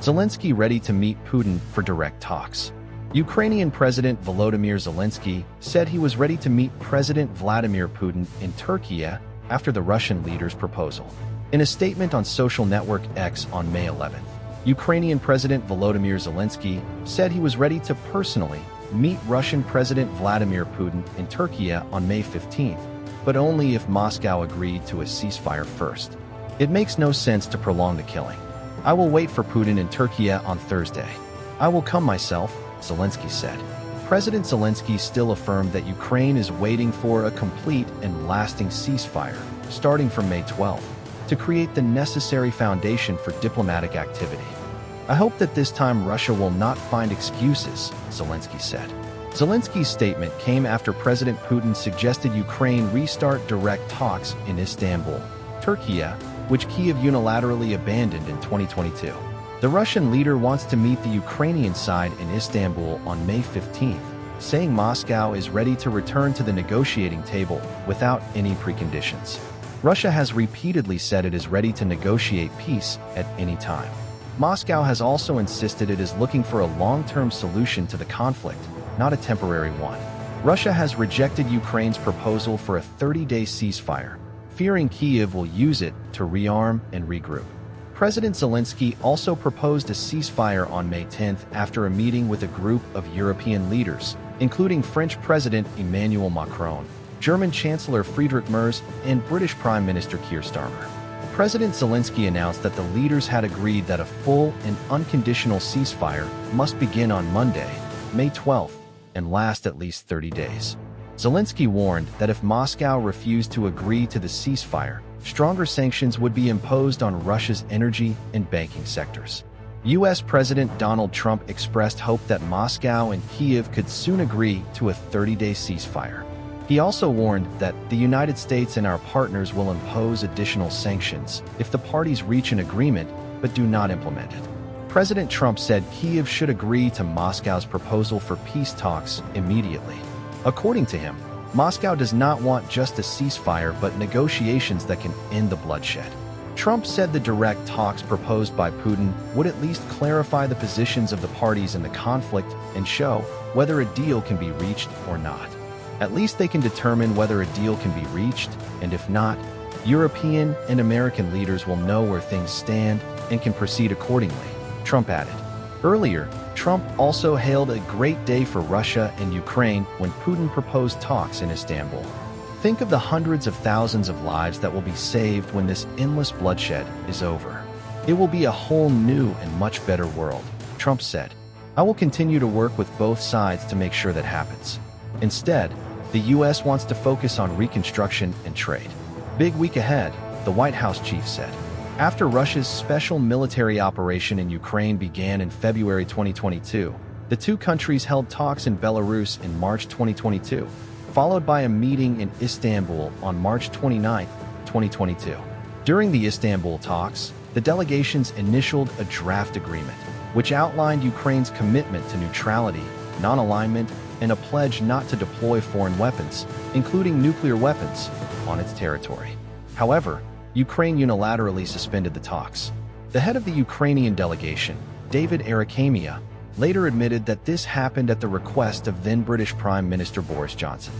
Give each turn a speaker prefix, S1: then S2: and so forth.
S1: Zelensky ready to meet Putin for direct talks. Ukrainian President Volodymyr Zelensky said he was ready to meet President Vladimir Putin in Turkey after the Russian leader's proposal. In a statement on social network X on May 11th, Ukrainian President Volodymyr Zelensky said he was ready to personally meet Russian President Vladimir Putin in Turkey on May 15th, but only if Moscow agreed to a ceasefire first. It makes no sense to prolong the killing. I will wait for Putin in Turkey on Thursday. I will come myself, Zelensky said. President Zelensky still affirmed that Ukraine is waiting for a complete and lasting ceasefire, starting from May 12th, to create the necessary foundation for diplomatic activity. I hope that this time Russia will not find excuses, Zelensky said. Zelensky's statement came after President Putin suggested Ukraine restart direct talks in Istanbul, Turkey, which Kyiv unilaterally abandoned in 2022. The Russian leader wants to meet the Ukrainian side in Istanbul on May 15th, saying Moscow is ready to return to the negotiating table without any preconditions. Russia has repeatedly said it is ready to negotiate peace at any time. Moscow has also insisted it is looking for a long-term solution to the conflict, not a temporary one. Russia has rejected Ukraine's proposal for a 30-day ceasefire, fearing Kyiv will use it to rearm and regroup. President Zelensky also proposed a ceasefire on May 10th after a meeting with a group of European leaders, including French President Emmanuel Macron, German Chancellor Friedrich Merz, and British Prime Minister Keir Starmer. President Zelensky announced that the leaders had agreed that a full and unconditional ceasefire must begin on Monday, May 12th, and last at least 30 days. Zelensky warned that if Moscow refused to agree to the ceasefire, stronger sanctions would be imposed on Russia's energy and banking sectors. U.S. President Donald Trump expressed hope that Moscow and Kyiv could soon agree to a 30-day ceasefire. He also warned that the United States and our partners will impose additional sanctions if the parties reach an agreement but do not implement it. President Trump said Kyiv should agree to Moscow's proposal for peace talks immediately. According to him, Moscow does not want just a ceasefire but negotiations that can end the bloodshed. Trump said the direct talks proposed by Putin would at least clarify the positions of the parties in the conflict and show whether a deal can be reached or not. At least they can determine whether a deal can be reached, and if not, European and American leaders will know where things stand and can proceed accordingly, Trump added. Earlier, Trump also hailed a great day for Russia and Ukraine when Putin proposed talks in Istanbul. Think of the hundreds of thousands of lives that will be saved when this endless bloodshed is over. It will be a whole new and much better world, Trump said. I will continue to work with both sides to make sure that happens. Instead, the U.S. wants to focus on reconstruction and trade. Big week ahead, the White House chief said. After Russia's special military operation in Ukraine began in February 2022, the two countries held talks in Belarus in March 2022, followed by a meeting in Istanbul on March 29, 2022. During the Istanbul talks, the delegations initialed a draft agreement, which outlined Ukraine's commitment to neutrality, non-alignment, and a pledge not to deploy foreign weapons, including nuclear weapons, on its territory. However, Ukraine unilaterally suspended the talks. The head of the Ukrainian delegation, David Arakhamia, later admitted that this happened at the request of then British Prime Minister Boris Johnson.